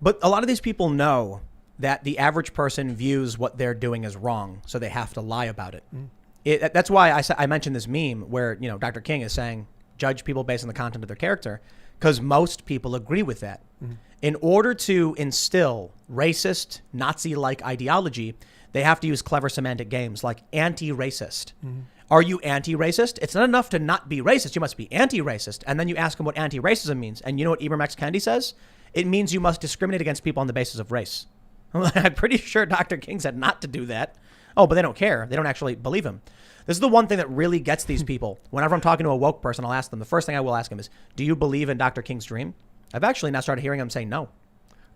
But a lot of these people know that the average person views what they're doing as wrong, so they have to lie about it. That's why I mentioned this meme where, Dr. King is saying, judge people based on the content of their character, because most people agree with that. In order to instill racist, Nazi-like ideology, they have to use clever semantic games like anti-racist. Are you anti-racist? It's not enough to not be racist. You must be anti-racist. And then you ask them what anti-racism means. And you know what Ibram X. Kendi says? It means you must discriminate against people on the basis of race. I'm pretty sure Dr. King said not to do that. Oh, but they don't care. They don't actually believe him. This is the one thing that really gets these people. Whenever I'm talking to a woke person, I'll ask them, the first thing I will ask them is, do you believe in Dr. King's dream? I've actually now started hearing them say no.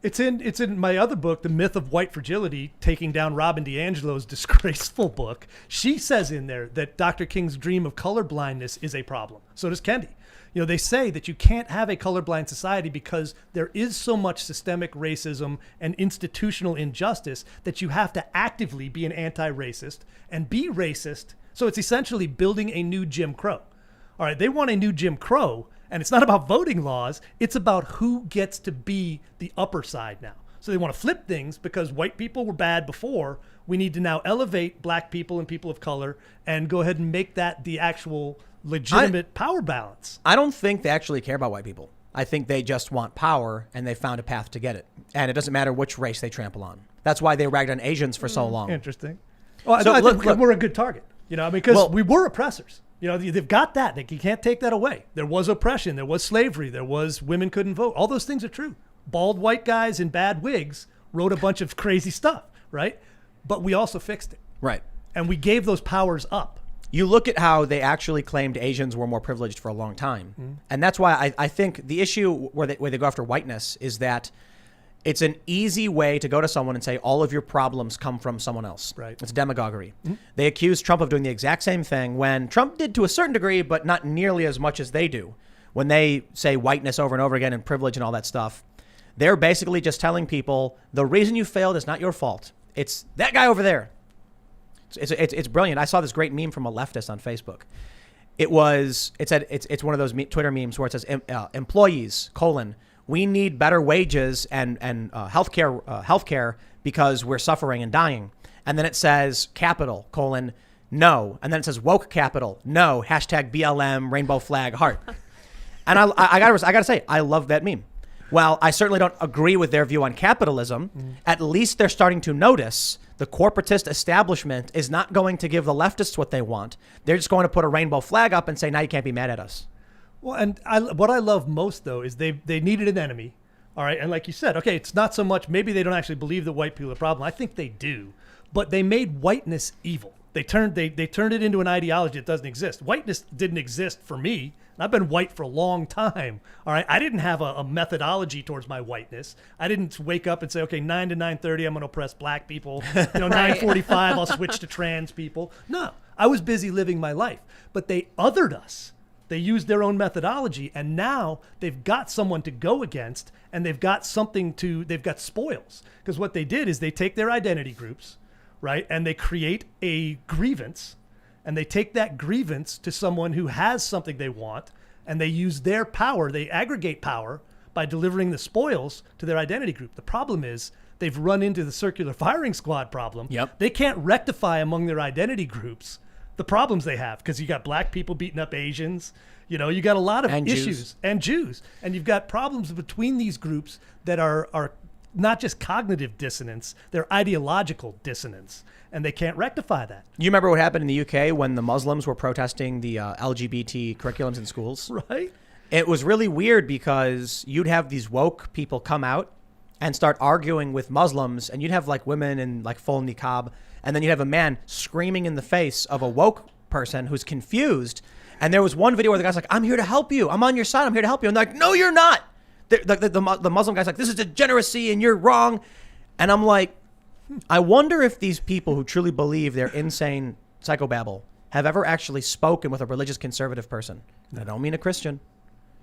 It's in my other book, The Myth of White Fragility, taking down Robin DiAngelo's disgraceful book. She says in there that Dr. King's dream of colorblindness is a problem. So does Kendi. They say that you can't have a colorblind society because there is so much systemic racism and institutional injustice that you have to actively be an anti-racist and be racist. So it's essentially building a new Jim Crow. All right, they want a new Jim Crow, and it's not about voting laws. It's about who gets to be the upper side now. So they want to flip things because white people were bad before. We need to now elevate black people and people of color and go ahead and make that the actual legitimate power balance. I don't think they actually care about white people. I think they just want power, and they found a path to get it. And it doesn't matter which race they trample on. That's why they ragged on Asians for so long. Interesting. Well, so I think we're a good target, because we were oppressors. They've got that. You can't take that away. There was oppression. There was slavery. There was women couldn't vote. All those things are true. Bald white guys in bad wigs wrote a bunch of crazy stuff, right? But we also fixed it. Right. And we gave those powers up. You look at how they actually claimed Asians were more privileged for a long time. And that's why I think the issue where they go after whiteness is that it's an easy way to go to someone and say, all of your problems come from someone else. Right. It's demagoguery. They accuse Trump of doing the exact same thing when Trump did to a certain degree, but not nearly as much as they do. When they say whiteness over and over again and privilege and all that stuff, they're basically just telling people the reason you failed is not your fault. It's that guy over there. It's brilliant. I saw this great meme from a leftist on Facebook. It's one of those Twitter memes where it says employees, we need better wages and healthcare because we're suffering and dying. And then it says capital, no. And then it says woke capital, no, #BLM, rainbow flag, heart. And I gotta say, I love that meme. While I certainly don't agree with their view on capitalism, at least they're starting to notice the corporatist establishment is not going to give the leftists what they want. They're just going to put a rainbow flag up and say, now you can't be mad at us. Well, and what I love most, though, is they needed an enemy. All right. And like you said, okay, it's not so much maybe they don't actually believe that white people are the problem. I think they do. But they made whiteness evil. They turned it into an ideology that doesn't exist. Whiteness didn't exist for me. I've been white for a long time. All right. I didn't have a methodology towards my whiteness. I didn't wake up and say, okay, 9 to 9:30, I'm going to oppress black people. 9:45, I'll switch to trans people. No, I was busy living my life. But they othered us. They used their own methodology, and now they've got someone to go against, and they've got they've got spoils. Because what they did is they take their identity groups, right, and they create a grievance, and they take that grievance to someone who has something they want, and they use their power, they aggregate power by delivering the spoils to their identity group. The problem is they've run into the circular firing squad problem. Yep. They can't rectify among their identity groups the problems they have, because you got black people beating up Asians, you got a lot of issues, and Jews, and you've got problems between these groups that are not just cognitive dissonance, they're ideological dissonance, and they can't rectify that. You remember what happened in the UK when the Muslims were protesting the LGBT curriculums in schools? Right. It was really weird because you'd have these woke people come out and start arguing with Muslims, and you'd have like women in like full niqab, and then you'd have a man screaming in the face of a woke person who's confused. And there was one video where the guy's like, I'm here to help you. I'm on your side. I'm here to help you. And they're like, no, you're not. The Muslim guy's like, this is degeneracy and you're wrong. And I'm like, I wonder if these people who truly believe they're insane psychobabble have ever actually spoken with a religious conservative person. I don't mean a Christian.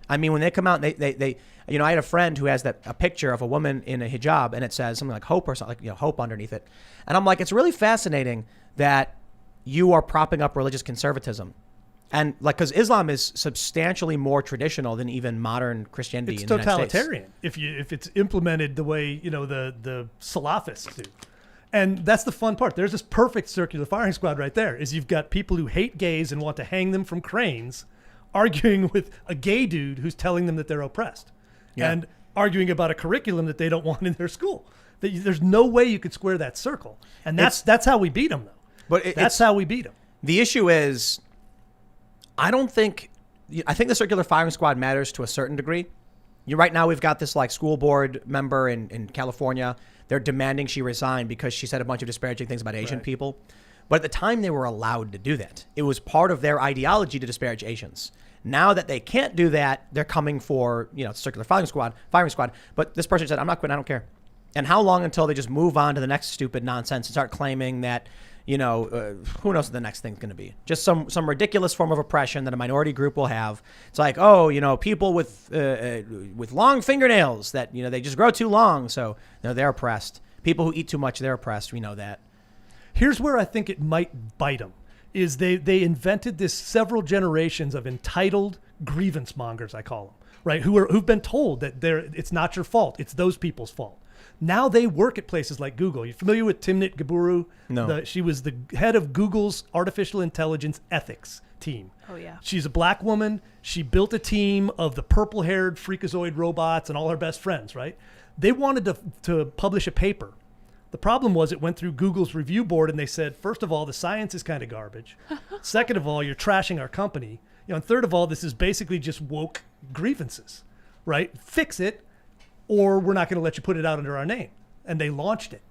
I mean, when they come out, they I had a friend who has a picture of a woman in a hijab, and it says something like hope or something, like, hope underneath it. And I'm like, it's really fascinating that you are propping up religious conservatism. And like, because Islam is substantially more traditional than even modern Christianity. It's in the United States. totalitarian if it's implemented the way the Salafists do. And that's the fun part. There's this perfect circular firing squad right there. Is you've got people who hate gays and want to hang them from cranes, arguing with a gay dude who's telling them that they're oppressed, and arguing about a curriculum that they don't want in their school. There's no way you could square that circle, and that's how we beat them, though. But that's how we beat them. The issue is, I think the circular firing squad matters to a certain degree. Right now, we've got this like school board member in California. They're demanding she resign because she said a bunch of disparaging things about Asian people. But at the time, they were allowed to do that. It was part of their ideology to disparage Asians. Now that they can't do that, they're coming for, circular firing squad. But this person said, I'm not quitting. I don't care. And how long until they just move on to the next stupid nonsense and start claiming that, who knows what the next thing's going to be? Just some ridiculous form of oppression that a minority group will have. It's like, people with long fingernails that, they just grow too long. So, they're oppressed. People who eat too much, they're oppressed. We know that. Here's where I think it might bite them. Is they invented this several generations of entitled grievance mongers, I call them, right? Who've been told that it's not your fault. It's those people's fault. Now they work at places like Google. You familiar with Timnit Gebru? No. She was the head of Google's artificial intelligence ethics team. Oh, yeah. She's a black woman. She built a team of the purple-haired freakazoid robots and all her best friends, right? They wanted to publish a paper. The problem was it went through Google's review board, and they said, first of all, the science is kind of garbage. Second of all, you're trashing our company. And third of all, this is basically just woke grievances, right? Fix it, or we're not going to let you put it out under our name. And they launched it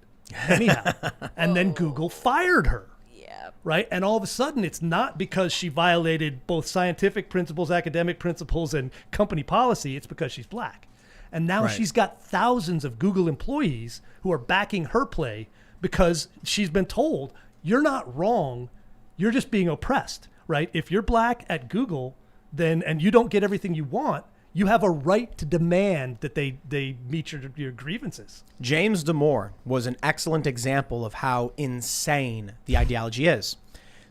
anyhow. And then Google fired her. Yeah. Right? And all of a sudden, it's not because she violated both scientific principles, academic principles, and company policy. It's because she's black. And now she's got thousands of Google employees who are backing her play because she's been told, you're not wrong, you're just being oppressed, right? If you're black at Google, and you don't get everything you want, you have a right to demand that they meet your grievances. James Damore was an excellent example of how insane the ideology is.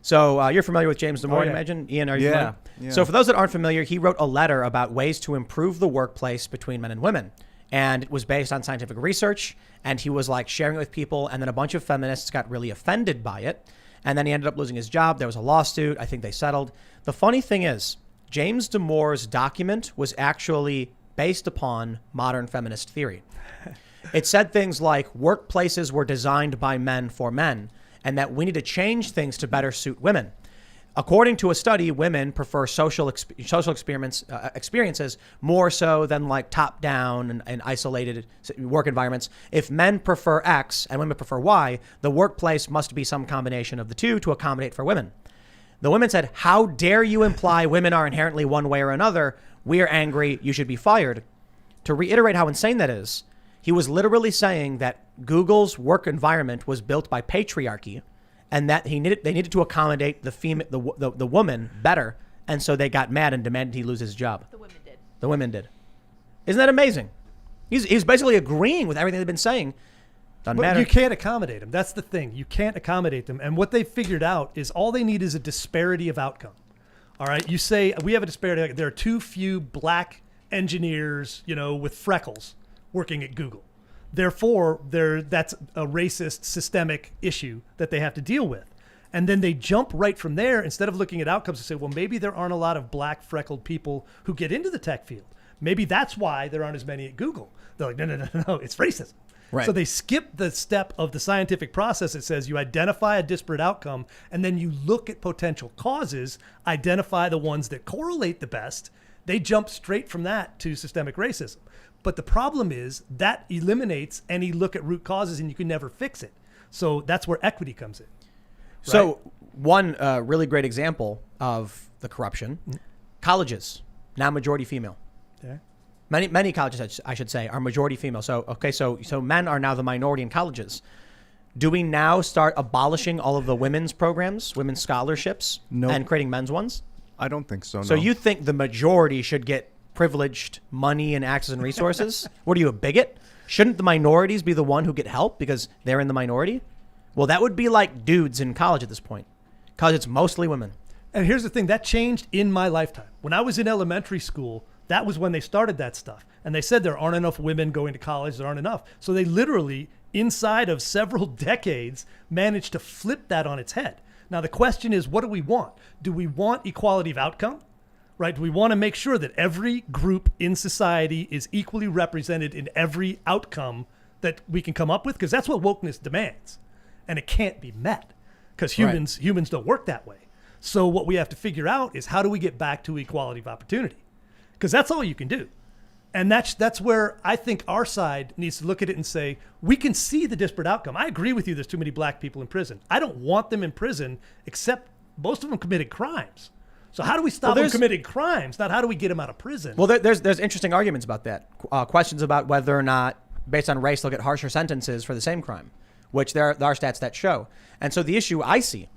So you're familiar with James Damore, I imagine? Ian, are you familiar? Yeah. So for those that aren't familiar, he wrote a letter about ways to improve the workplace between men and women. And it was based on scientific research. And he was like sharing it with people. And then a bunch of feminists got really offended by it. And then he ended up losing his job. There was a lawsuit. I think they settled. The funny thing is, James Damore's document was actually based upon modern feminist theory. It said things like workplaces were designed by men for men, and that we need to change things to better suit women. According to a study, women prefer social experiences more so than like top-down and isolated work environments. If men prefer X and women prefer Y, the workplace must be some combination of the two to accommodate for women. The women said, how dare you imply women are inherently one way or another? We are angry. You should be fired. To reiterate how insane that is, he was literally saying that Google's work environment was built by patriarchy, and that they needed to accommodate the woman better, and so they got mad and demanded he lose his job. The women did. Isn't that amazing? He's basically agreeing with everything they've been saying. Doesn't matter. You can't accommodate them. That's the thing. You can't accommodate them. And what they figured out is all they need is a disparity of outcome. All right. You say we have a disparity. There are too few black engineers, with freckles working at Google. Therefore, that's a racist systemic issue that they have to deal with. And then they jump right from there instead of looking at outcomes and say, well, maybe there aren't a lot of black freckled people who get into the tech field. Maybe that's why there aren't as many at Google. They're like, no, it's racism. Right. So they skip the step of the scientific process. It says you identify a disparate outcome, and then you look at potential causes, identify the ones that correlate the best. They jump straight from that to systemic racism. But the problem is that eliminates any look at root causes, and you can never fix it. So that's where equity comes in. Right? So one really great example of the corruption, colleges, now majority female. Okay. Many colleges, I should say, are majority female. So men are now the minority in colleges. Do we now start abolishing all of the women's programs, women's scholarships, and creating men's ones? I don't think so. So no. you think the majority should get privileged money and access and resources? What are you, a bigot? Shouldn't the minorities be the one who get help because they're in the minority? Well, that would be like dudes in college at this point, because it's mostly women. And here's the thing, that changed in my lifetime. When I was in elementary school, that was when they started that stuff. And they said there aren't enough women going to college, there aren't enough. So they literally, inside of several decades, managed to flip that on its head. Now the question is, what do we want? Do we want equality of outcome? Right? Do we want to make sure that every group in society is equally represented in every outcome that we can come up with? Because that's what wokeness demands. And it can't be met because humans don't work that way. So what we have to figure out is, how do we get back to equality of opportunity? Because that's all you can do. And that's where I think our side needs to look at it and say, we can see the disparate outcome. I agree with you, there's too many black people in prison. I don't want them in prison, except most of them committed crimes. So how do we stop them committing crimes? Not how do we get them out of prison? Well, there's interesting arguments about that. Questions about whether or not, based on race, they'll get harsher sentences for the same crime, which there are stats that show. And so the issue I see,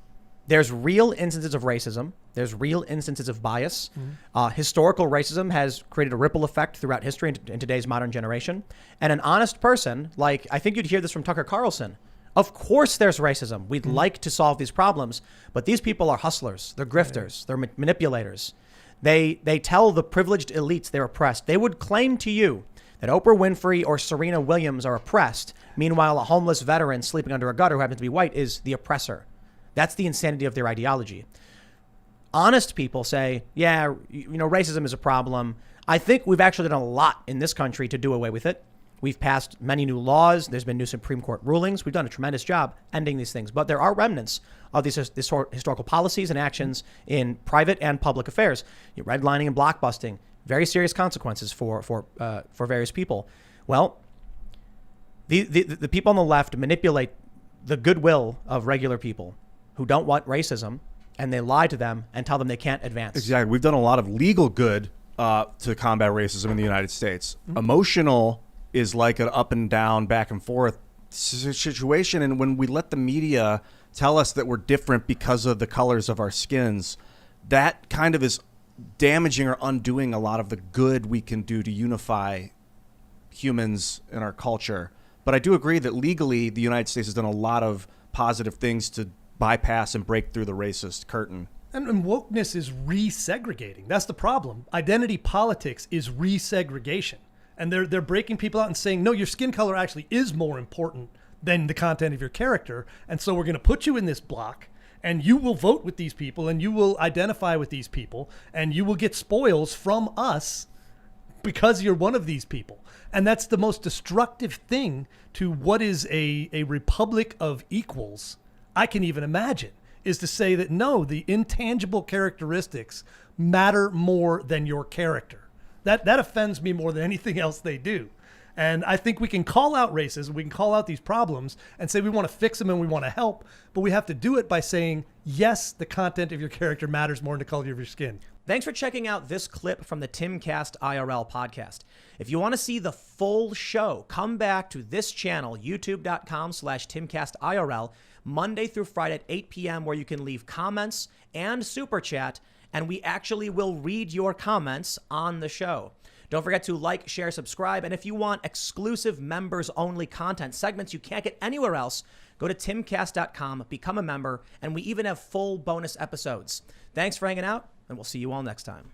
there's real instances of racism. There's real instances of bias. Historical racism has created a ripple effect throughout history in today's modern generation. And an honest person, like, I think you'd hear this from Tucker Carlson. Of course there's racism. We'd like to solve these problems, but these people are hustlers. They're grifters. They're manipulators. They tell the privileged elites they're oppressed. They would claim to you that Oprah Winfrey or Serena Williams are oppressed. Meanwhile, a homeless veteran sleeping under a gutter who happens to be white is the oppressor. That's the insanity of their ideology. Honest people say, yeah, racism is a problem. I think we've actually done a lot in this country to do away with it. We've passed many new laws. There's been new Supreme Court rulings. We've done a tremendous job ending these things. But there are remnants of these historical policies and actions in private and public affairs. Redlining and blockbusting, very serious consequences for various people. Well, the people on the left manipulate the goodwill of regular people who don't want racism, and they lie to them and tell them they can't advance. Exactly. We've done a lot of legal good to combat racism in the United States. Emotional is like an up and down, back and forth situation. And when we let the media tell us that we're different because of the colors of our skins, that kind of is damaging or undoing a lot of the good we can do to unify humans in our culture. But I do agree that legally the United States has done a lot of positive things to bypass and break through the racist curtain. And wokeness is resegregating. That's the problem. Identity politics is resegregation. And they're breaking people out and saying, no, your skin color actually is more important than the content of your character. And so we're going to put you in this block, and you will vote with these people, and you will identify with these people, and you will get spoils from us because you're one of these people. And that's the most destructive thing to what is a republic of equals I can even imagine, is to say that, no, the intangible characteristics matter more than your character. That offends me more than anything else they do. And I think we can call out racism, we can call out these problems and say we want to fix them and we want to help, but we have to do it by saying, yes, the content of your character matters more than the color of your skin. Thanks for checking out this clip from the Timcast IRL podcast. If you want to see the full show, come back to this channel, youtube.com/TimcastIRL, Monday through Friday at 8 p.m., where you can leave comments and super chat, and we actually will read your comments on the show. Don't forget to like, share, subscribe, and if you want exclusive members-only content, segments you can't get anywhere else, go to timcast.com, become a member, and we even have full bonus episodes. Thanks for hanging out, and we'll see you all next time.